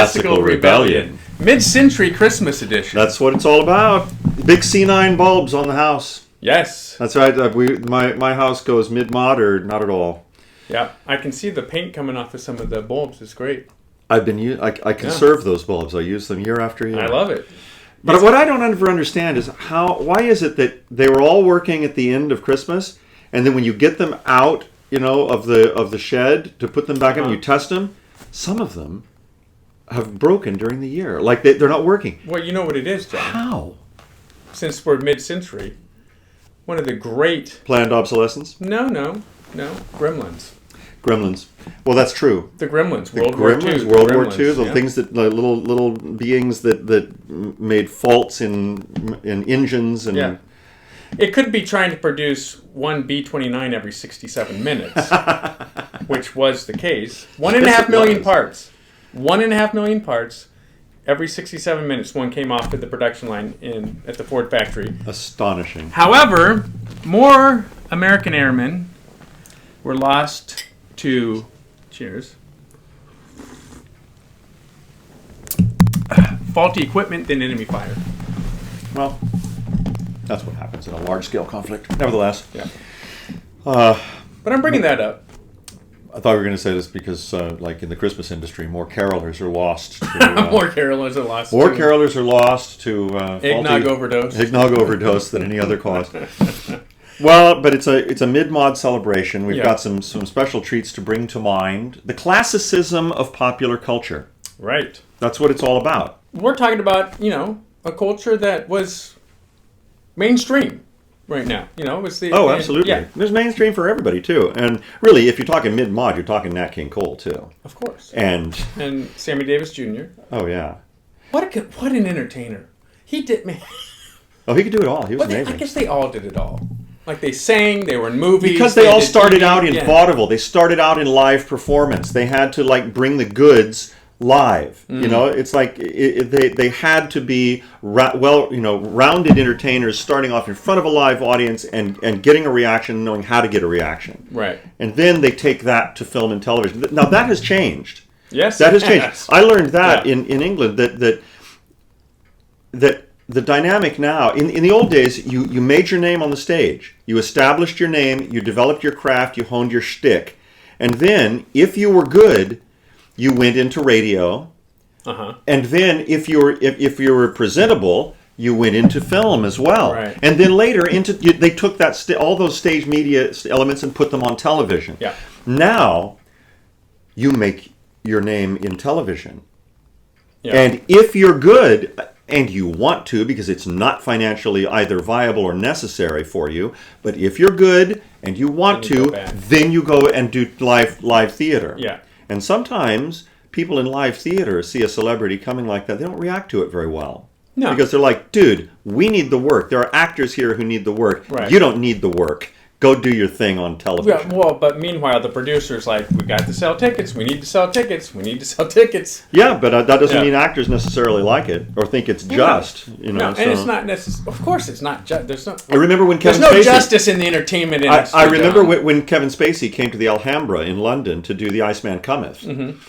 Classical Rebellion. Mid-century Christmas edition. That's what it's all about. Big C9 bulbs on the house. Yes. That's right. My house goes mid-mod or not at all. Yeah, I can see the paint coming off of some of the bulbs. It's great. I conserve those bulbs. I use them year after year. I love it. But what I don't ever understand is why is it that they were all working at the end of Christmas, and then when you get them out, of the shed to put them back in, you test them, some of them have broken during the year. Like they're not working. Well, you know what it is, John. How? Since we're mid-century, one of the great... Planned obsolescence? No. Gremlins. Gremlins. Well, that's true. The Gremlins. World War II. The things that little beings that made faults in engines and. Yeah. It could be trying to produce one B-29 every 67 minutes, which was the case. 1.5 million parts. 1.5 million parts. Every 67 minutes, one came off at the production line at the Ford factory. Astonishing. However, more American airmen were lost to, cheers, faulty equipment than enemy fire. Well, that's what happens in a large-scale conflict. Nevertheless. Yeah. But I'm bringing that up. I thought we were going to say this because, like in the Christmas industry, more carolers are lost. To, more carolers are lost. More carolers are lost to eggnog overdose. Eggnog overdose than any other cause. Well, but it's a mid-mod celebration. We've got some special treats to bring to mind. The classicism of popular culture. Right. That's what it's all about. We're talking about, a culture that was mainstream right now. It was the... absolutely. Yeah. There's mainstream for everybody, too. And really, if you're talking mid-mod, you're talking Nat King Cole, too. Of course. And Sammy Davis Jr. Oh, yeah. What an entertainer. He did... Man. Oh, he could do it all. He was amazing. I guess they all did it all. Like they sang, they were in movies. Because they all started out in vaudeville. They started out in live performance. They had to bring the goods live. It's like they had to be rounded entertainers starting off in front of a live audience and getting a reaction, knowing how to get a reaction. Right. And then they take that to film and television. Now that has changed. Yes, that has changed. I learned that in England that the dynamic now, in the old days, you made your name on the stage. You established your name, you developed your craft, you honed your shtick. And then, if you were good, you went into radio. Uh-huh. And then, if you were presentable, you went into film as well. Right. And then later, they took all those stage media elements and put them on television. Yeah. Now, you make your name in television. Yeah. And if you're good... and you want to, because it's not financially either viable or necessary for you, but if you're good and you want then you go and do live theater. Yeah. And sometimes people in live theater see a celebrity coming like that, they don't react to it very well. No. Because they're like, dude, we need the work. There are actors here who need the work. Right. You don't need the work. Go do your thing on television. Yeah, well, but meanwhile, the producer's like, we got to sell tickets. We need to sell tickets. We need to sell tickets. Yeah, but that doesn't mean actors necessarily like it or think it's just. No, and it's not necessary. Of course, it's not just. There's no. I remember when Kevin There's no Spacey, justice in the entertainment industry. I remember when Kevin Spacey came to the Alhambra in London to do The Iceman Cometh. Mm-hmm.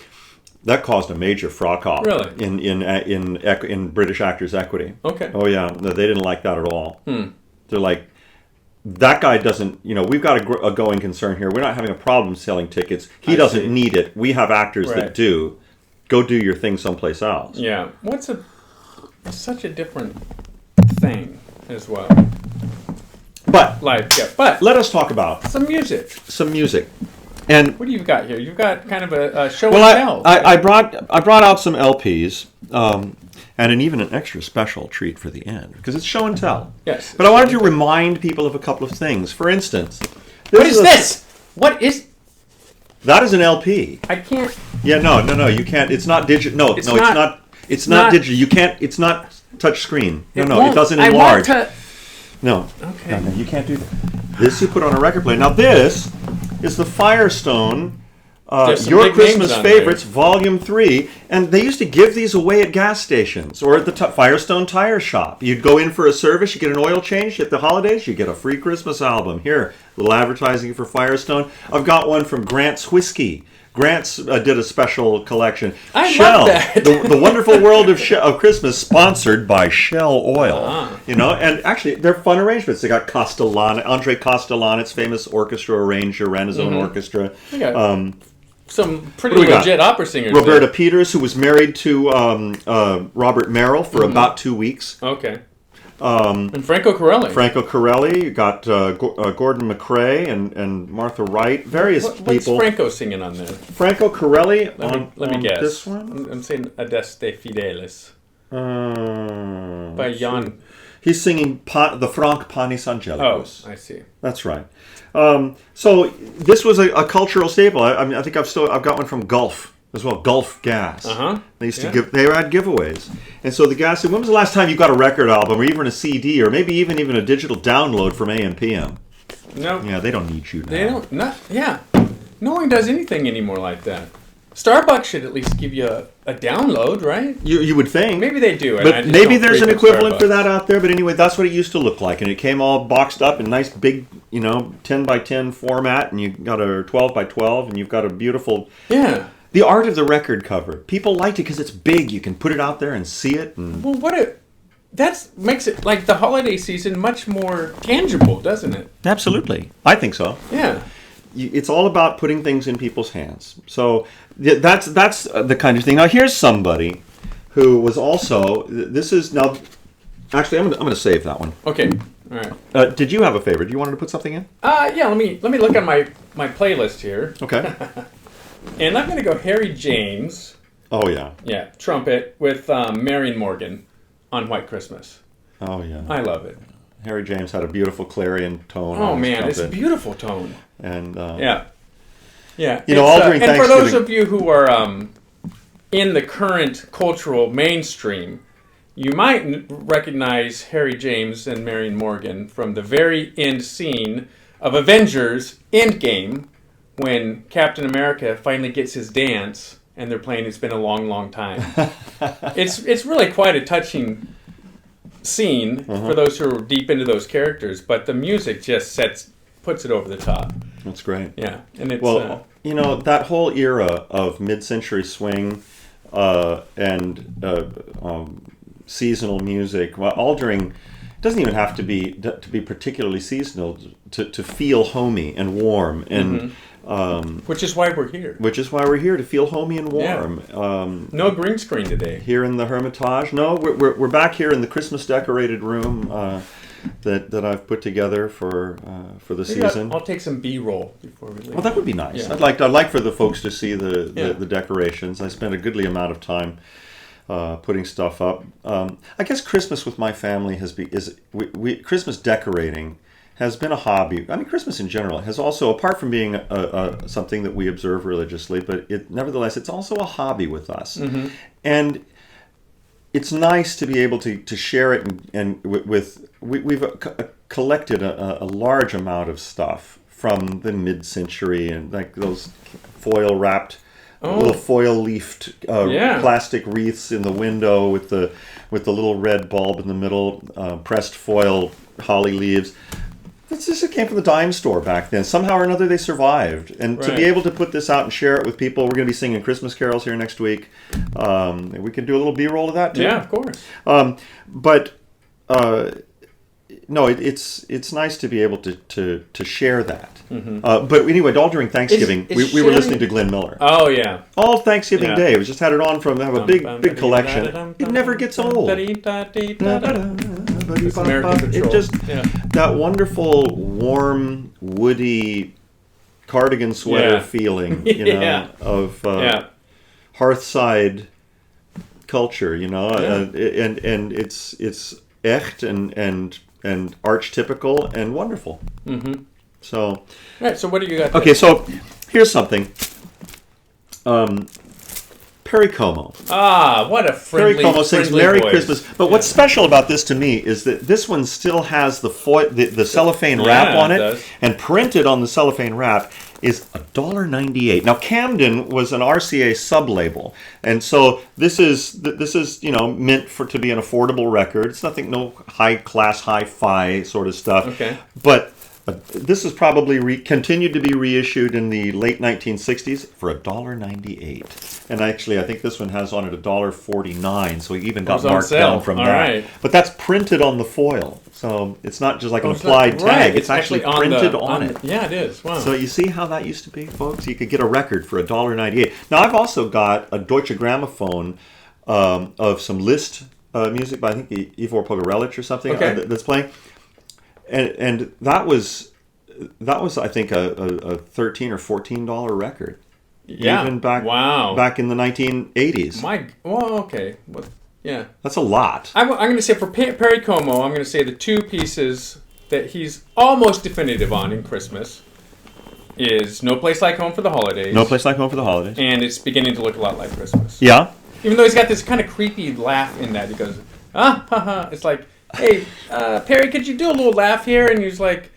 That caused a major frock-off really? in British Actors Equity. Okay. Oh, yeah. No, they didn't like that at all. They're like, that guy doesn't, we've got a going concern here. We're not having a problem selling tickets. He doesn't need it. We have actors that do. Go do your thing someplace else. Yeah. It's such a different thing as well. But let us talk about some music. And what do you got here? You've got kind of a show and tell. I brought out some LPs. And even an extra special treat for the end, because it's show and tell. Yes. But I wanted to remind people of a couple of things. For instance... What is this? What is... That is an LP. I can't... Yeah, no, you can't. It's not digital. No, it's not digital. You can't... It's not touch screen. No, it doesn't enlarge. No. Okay. No, you can't do that. This you put on a record player. Now this is the Firestone... Your Christmas Favorites, Volume 3, and they used to give these away at gas stations or at the Firestone Tire Shop. You'd go in for a service, you get an oil change at the holidays, you get a free Christmas album. Here, a little advertising for Firestone. I've got one from Grant's Whiskey. Grant's did a special collection. I Shell, love that. the wonderful world of Christmas, sponsored by Shell Oil. And actually they're fun arrangements. They got Andre Castellanet's famous orchestra arranger, ran his own orchestra. Some pretty legit opera singers. Roberta Peters, who was married to Robert Merrill for about 2 weeks. Okay. And Franco Corelli. You got Gordon McRae and Martha Wright. Various people. What's Franco singing on there? Franco Corelli Let me guess. This one? I'm saying Adeste Fidelis. By Jan. He's singing the Franc Panis Angelicus. Oh, I see. That's right. So this was a cultural staple. I think I've got one from Gulf as well. Gulf Gas. They used to they had giveaways, and so the gas said, "When was the last time you got a record album, or even a CD, or maybe even a digital download from AM/PM?" No. Yeah, they don't need you now. They don't. No one does anything anymore like that. Starbucks should at least give you a download, right? You would think. Maybe they do. But maybe there's an equivalent for that out there. But anyway, that's what it used to look like. And it came all boxed up in nice big, 10 by 10 format. And you got a 12 by 12. And you've got a beautiful... Yeah. The art of the record cover. People liked it because it's big. You can put it out there and see it. And... Well, that makes it, like the holiday season, much more tangible, doesn't it? Absolutely. I think so. Yeah. It's all about putting things in people's hands. So that's the kind of thing. Now here's somebody who was also. This is now. Actually, I'm going to save that one. Okay. All right. Did you have a favorite? You wanted to put something in? Yeah. Let me look at my playlist here. Okay. And I'm going to go Harry James. Oh yeah. Yeah, trumpet with Marion Morgan on White Christmas. Oh yeah. I love it. Harry James had a beautiful clarion tone. Oh man, it's a beautiful tone. And yeah. All during Thanksgiving. And for those of you who are in the current cultural mainstream, you might recognize Harry James and Marion Morgan from the very end scene of Avengers Endgame, when Captain America finally gets his dance and they're playing It's Been a Long, Long Time. It's really quite a touching scene for those who are deep into those characters, but the music just puts it over the top. That's great. Yeah, and it's that whole era of mid-century swing and seasonal music, all during. It doesn't even have to be particularly seasonal to feel homey and warm and. Which is why we're here. Which is why we're here, to feel homey and warm. Yeah. No green screen today. Here in the Hermitage. No, we're back here in the Christmas decorated room that I've put together for the season. I'll take some B-roll before we leave. Well, that would be nice. Yeah. I'd like for the folks to see the decorations. I spent a goodly amount of time putting stuff up. I guess Christmas with my family Christmas decorating has been a hobby. I mean, Christmas in general has also, apart from being something that we observe religiously, but nevertheless, it's also a hobby with us. Mm-hmm. And it's nice to be able to share it we've collected a large amount of stuff from the mid-century, and like those foil-wrapped, little foil-leafed plastic wreaths in the window with the little red bulb in the middle, pressed foil holly leaves. It came from the dime store back then. Somehow or another, they survived. And to be able to put this out and share it with people, we're going to be singing Christmas carols here next week. We can do a little B-roll of that, too. Yeah, of course. No, it's nice to be able to share that. Mm-hmm. But anyway, all during Thanksgiving, we were listening to Glenn Miller. Oh, yeah. All Thanksgiving Day. We just had it on have a big collection. It never gets old. It just that wonderful, warm, woody cardigan sweater feeling, of hearthside culture, and it's echt and archetypical and wonderful. Mm-hmm. So, all right. So what do you got? Okay, so here's something. Perry Como. Ah, what a friendly Perry Como sings Merry voice. Christmas. But what's special about this to me is that this one still has the cellophane wrap on it, and printed on the cellophane wrap is $1.98. Now Camden was an RCA sub-label, and so this is meant to be an affordable record. It's no high class, hi-fi sort of stuff. Okay. But This is probably continued to be reissued in the late 1960s for $1.98. And actually, I think this one has on it $1.49, so it even got marked down from that. Right. But that's printed on the foil, so it's not just like an applied tag. Right. It's actually printed on it. Yeah, it is. Wow. So you see how that used to be, folks? You could get a record for $1.98. Now, I've also got a Deutsche Grammophon of some Liszt music by, I think, Ivor Pogorelich or something that's playing. And that was I think a $13 or $14 record. Yeah. Even back in the 1980s. Okay. Well, yeah. That's a lot. I'm going to say for Perry Como, I'm going to say the two pieces that he's almost definitive on in Christmas is No Place Like Home for the Holidays. No Place Like Home for the Holidays. And it's beginning to look a lot like Christmas. Yeah. Even though he's got this kind of creepy laugh in that. He goes, ha ha. It's like, hey, Perry, could you do a little laugh here? And he's like,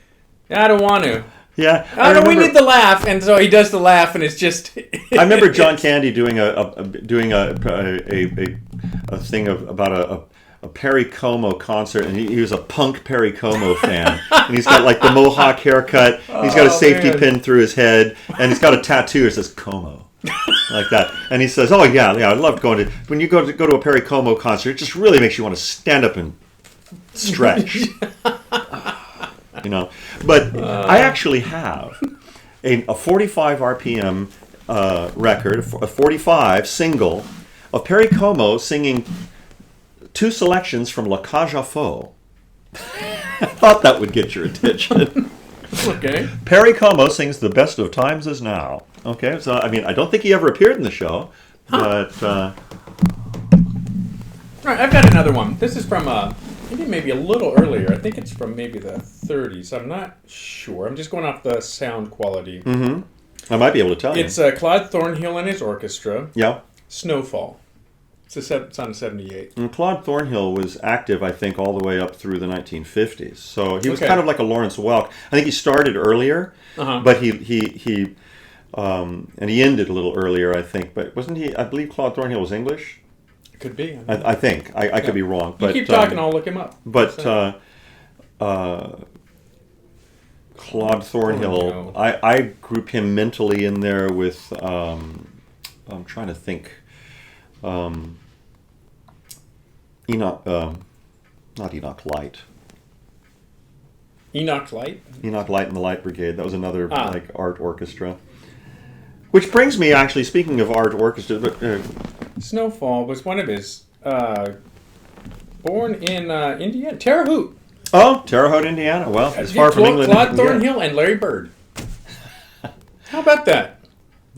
I don't want to. Yeah, we need the laugh, and so he does the laugh, and it's just. I remember John Candy doing a thing about a Perry Como concert, and he was a punk Perry Como fan, and he's got like the mohawk haircut, he's got a safety pin through his head, and he's got a tattoo that says Como. Like that, and he says, "Oh yeah, I love going to when you go to a Perry Como concert. It just really makes you want to stand up and stretch." But I actually have a 45 RPM record, a 45 single of Perry Como singing two selections from La Cage aux Folles. I thought that would get your attention. Okay. Perry Como sings The Best of Times Is Now. Okay, so I mean, I don't think he ever appeared in the show, but... All right, I've got another one. This is from... maybe a little earlier. I think it's from maybe the 30s. I'm not sure. I'm just going off the sound quality. Mm-hmm. I might be able to tell you. It's Claude Thornhill and his orchestra. Yeah. Snowfall. It's on 78. And Claude Thornhill was active, I think, all the way up through the 1950s. So he was kind of like a Lawrence Welk. I think he started earlier, but he and he ended a little earlier, I think. But wasn't he? I believe Claude Thornhill was English. Could be. I think. I could be wrong. But keep talking, I'll look him up. But Claude Thornhill, I group him mentally in there with, I'm trying to think, Enoch, not Enoch Light. Enoch Light? Enoch Light and the Light Brigade. That was another like art orchestra. Which brings me, actually, speaking of art orchestra, but... Snowfall was one of his, born in Indiana, Terre Haute. Oh, Terre Haute, Indiana. Well, as far from England. Claude Thornhill and Larry Bird. How about that?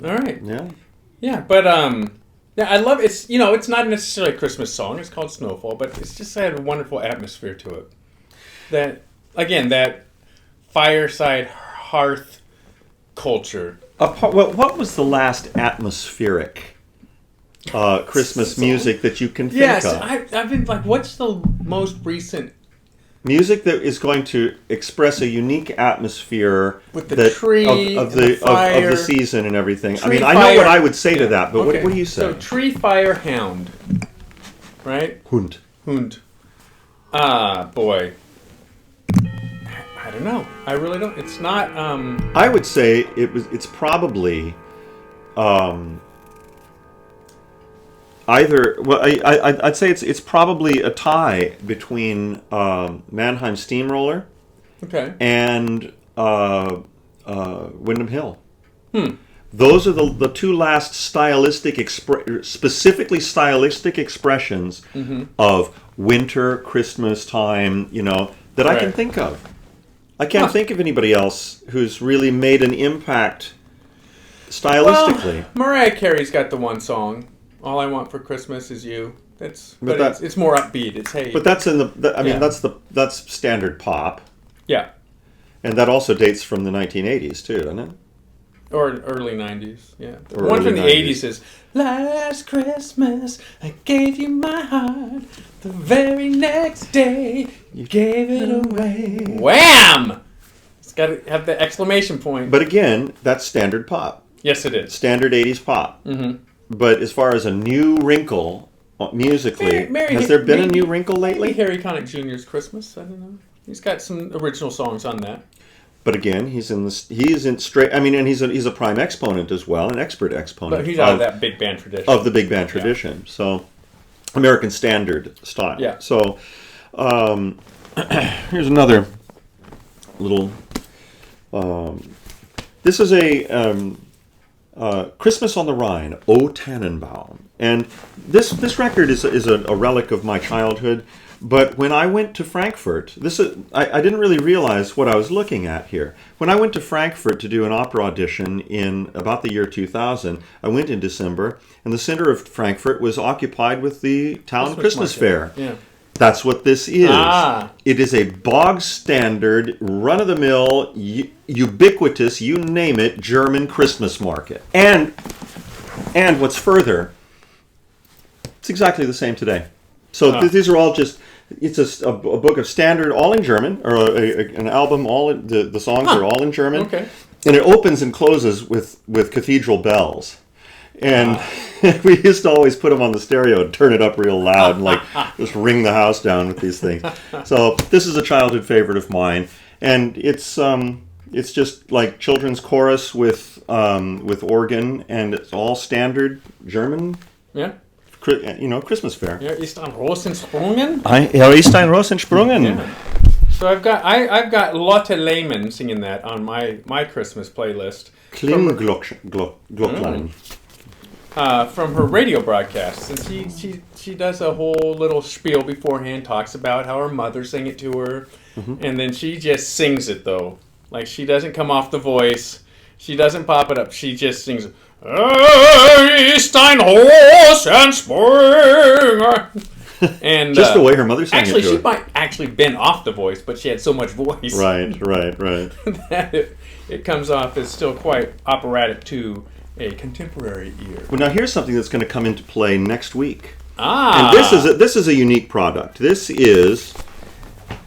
All right. Yeah. Yeah, but yeah, I love it's it's not necessarily a Christmas song. It's called Snowfall, but it's just had a wonderful atmosphere to it. That again, that fireside hearth culture. What was the last atmospheric Christmas music that you can think of? Yes, I've been like, what's the most recent music that is going to express a unique atmosphere with the tree of the season and everything? I mean, I know what I would say to that, but what do you say? So, tree, fire, hound, right? Hund. Boy. I don't know. I really don't. It's not. I would say it's probably either. Well, I'd say it's probably a tie between Mannheim Steamroller, and Windham Hill. Those are the two last specifically stylistic expressions of winter, Christmas time. That I can think of. I can't think of anybody else who's really made an impact stylistically. Well, Mariah Carey's got the one song, "All I Want for Christmas Is You." It's more upbeat. it's hey. But that's in that's standard pop. Yeah. And that also dates from the 1980s too, doesn't it? Or early 90s. Yeah. The one from the 80s is "Last Christmas I gave you my heart. The very next day you gave it away." Wham! It's got to have the exclamation point. But again, that's standard pop. Yes, it is. Standard 80s pop. But as far as a new wrinkle musically, has there been a new wrinkle lately? Maybe Harry Connick Jr.'s Christmas. I don't know. He's got some original songs on that. But again, he's in straight. I mean, and he's a prime exponent as well, an expert exponent. But he's out of that big band tradition. Of the big band tradition. Yeah. So, American Standard style. Yeah. So, here's another little. This is a Christmas on the Rhine, O Tannenbaum, and this record is a relic of my childhood. But when I went to Frankfurt, I didn't really realize what I was looking at here. When I went to Frankfurt to do an opera audition in about the year 2000, I went in December, and the center of Frankfurt was occupied with the town Christmas fair. Yeah. That's what this is. It is a bog standard, run-of-the-mill, ubiquitous, you name it, German Christmas market. And what's further, it's exactly the same today. So these are all just, it's a book of standard, all in German, or an album, the songs are all in German. Okay. And it opens and closes with cathedral bells. And we used to always put them on the stereo and turn it up real loud and like just ring the house down with these things. So this is a childhood favorite of mine, and it's just like children's chorus with organ, and it's all standard German. Yeah. Christmas fair. Ja, ist ein Rosensprungen? Ja, ist ein Rosensprungen. Yeah. So I've got Lotte Lehmann singing that on my Christmas playlist. Klingglöcklein. From her radio broadcasts, and she does a whole little spiel beforehand, talks about how her mother sang it to her, and then she just sings it though. Like, she doesn't come off the voice, she doesn't pop it up, she just sings. Ist ein Rosensprung. And just the way her mother sang actually, it to she her. might actually been off the voice, but she had so much voice. Right. that it comes off as still quite operatic to a contemporary ear. Well, now here's something that's going to come into play next week. And this is a unique product. This is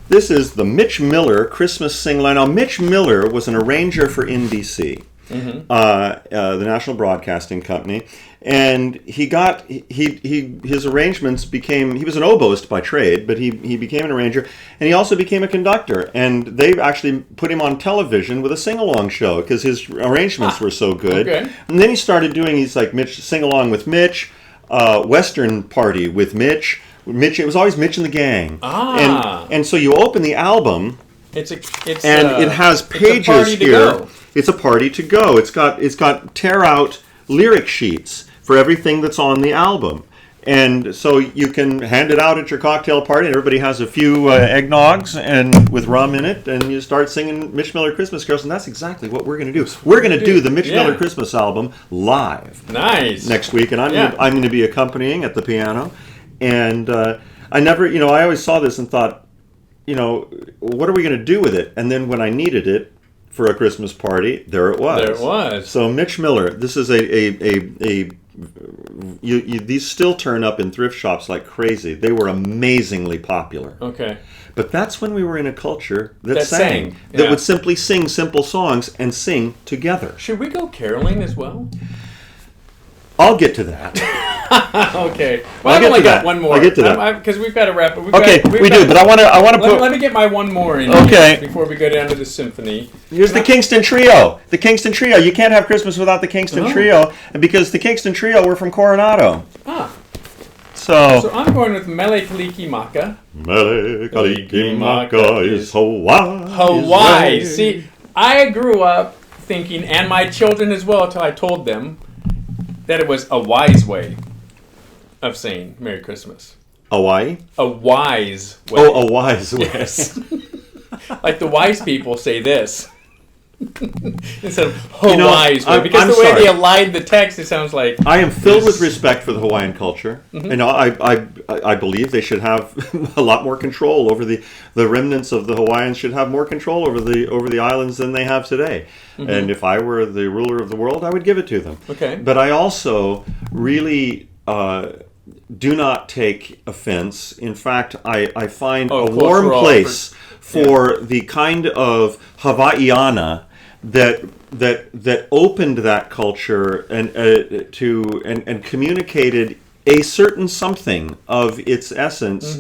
the Mitch Miller Christmas sing-along. Now, Mitch Miller was an arranger for NBC, the National Broadcasting Company, and his arrangements became. He was an oboist by trade, but he became an arranger, and he also became a conductor. And they actually put him on television with a sing-along show because his arrangements were so good. Okay. And then he started doing these like Mitch sing-along with Mitch, Western Party with Mitch. It was always Mitch and the Gang. And so you open the album, it has pages here. It's a party to go. It's got tear out lyric sheets for everything that's on the album. And so you can hand it out at your cocktail party, and everybody has a few eggnogs and with rum in it, and you start singing Mitch Miller Christmas carols, and that's exactly what we're going to do. We're going to do the Mitch Miller Christmas album live. Nice. Next week, and I'm going to be accompanying at the piano. And I always saw this and thought, what are we going to do with it? And then when I needed it for a Christmas party, there it was. So Mitch Miller, this is these still turn up in thrift shops like crazy. They were amazingly popular. Okay. But that's when we were in a culture that sang. That would simply sing simple songs and sing together. Should we go caroling as well? I'll get to that. Okay. Well, I've only got one more. I'll get to that. Because we've got to wrap it. But I want to put... Let me get my one more in before we go down to the symphony. Here's the Kingston Trio. The Kingston Trio. You can't have Christmas without the Kingston Trio, because the Kingston Trio were from Coronado. So I'm going with Mele Kalikimaka. Mele Kalikimaka is Hawaii. Hawaii. See, I grew up thinking, and my children as well, until I told them that it was a wise way of saying Merry Christmas. Hawaii? A wise way. Oh, a wise way. Yes. Like the wise people say this. Instead of Hawaii's way. Because the way they aligned the text, it sounds like... I am filled with respect for the Hawaiian culture. And I believe they should have a lot more control over the remnants of the Hawaiians should have more control over the islands than they have today. And if I were the ruler of the world, I would give it to them. Okay. But I also really do not take offense. In fact, I find a warm place for the kind of Hawaiiana that opened that culture and communicated a certain something of its essence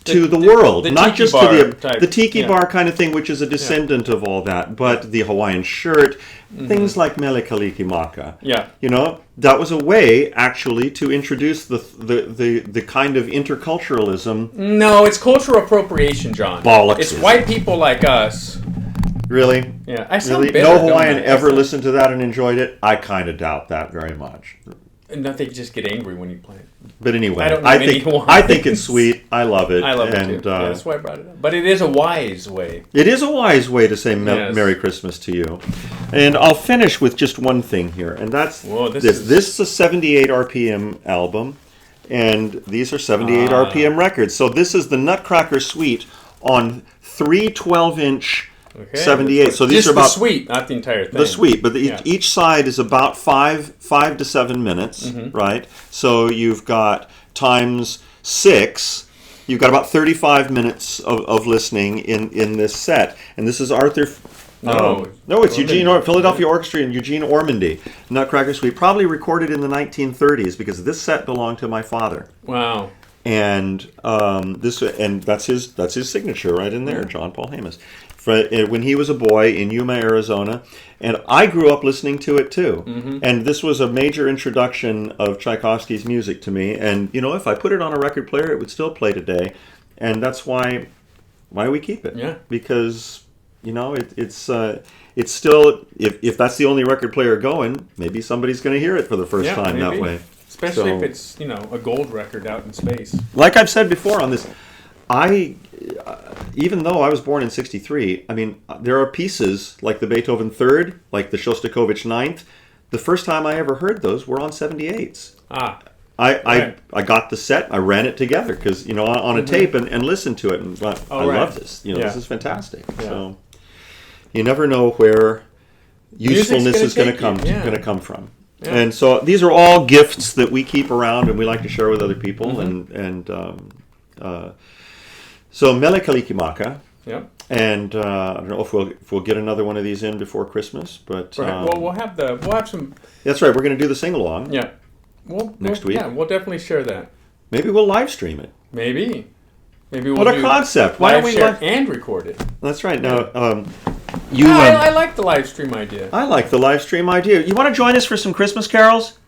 to the world, not just to type. the tiki bar kind of thing, which is a descendant of all that, but the Hawaiian shirt, things like Mele Kalikimaka. Yeah. You know, that was a way actually to introduce the kind of interculturalism. No, it's cultural appropriation, John. Bollocks. It's white people like us. Really? Yeah. I sound really? bitter, No don't Hawaiian I? ever listened to that and enjoyed it? I kind of doubt that very much. No, they just get angry when you play it. But anyway, I don't know many Hawaiians. I think it's sweet. I love it. I love it and, too. Yeah, that's why I brought it up. But it is a wise way. It is a wise way to say Yes. Merry Christmas to you. And I'll finish with just one thing here, and that's this. This is a 78 RPM album, and these are 78 RPM records. So this is the Nutcracker Suite on 3 12-inch 78. So these just are about the suite, not the entire thing. the suite, but each side is about 5 to 7 minutes, right? So you've got times 6. You've got about 35 minutes of listening in this set, and this is Arthur. No, it's Philadelphia Orchestra and Eugene Ormandy, Nutcracker Suite, probably recorded in the 1930s because this set belonged to my father. Wow. And that's his signature right in there, John Paul Hamas. When he was a boy in Yuma, Arizona, and I grew up listening to it too. And this was a major introduction of Tchaikovsky's music to me. And if I put it on a record player, it would still play today. And that's why we keep it. Yeah. Because it's still, if that's the only record player going, maybe somebody's going to hear it for the first time that way. Especially if it's a gold record out in space. Like I've said before on this, even though I was born in '63, I mean, there are pieces like the Beethoven Third, like the Shostakovich Ninth. The first time I ever heard those were on 78s. I got the set, I ran it together because on a tape and listened to it, and I love this. This is fantastic. Yeah. So you never know where usefulness is going to come from. Yeah. And so these are all gifts that we keep around and we like to share with other people. So Mele Kalikimaka. Yep. And I don't know if we'll get another one of these in before Christmas, but we'll have some. That's right. We're going to do the sing along. Yeah. Next week. Yeah, we'll definitely share that. Maybe we'll live stream it. Maybe we'll. What a concept! Why don't we share and record it? That's right. Now, I like the live stream idea. I like the live stream idea. You want to join us for some Christmas carols?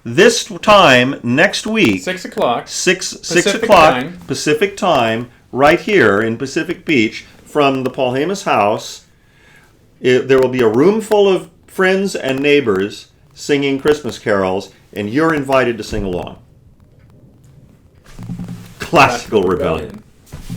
This time next week, 6 o'clock. 6 o'clock Pacific time, right here in Pacific Beach, from the Paul Hamas house. There will be a room full of friends and neighbors singing Christmas carols, and you're invited to sing along. Classical Rebellion.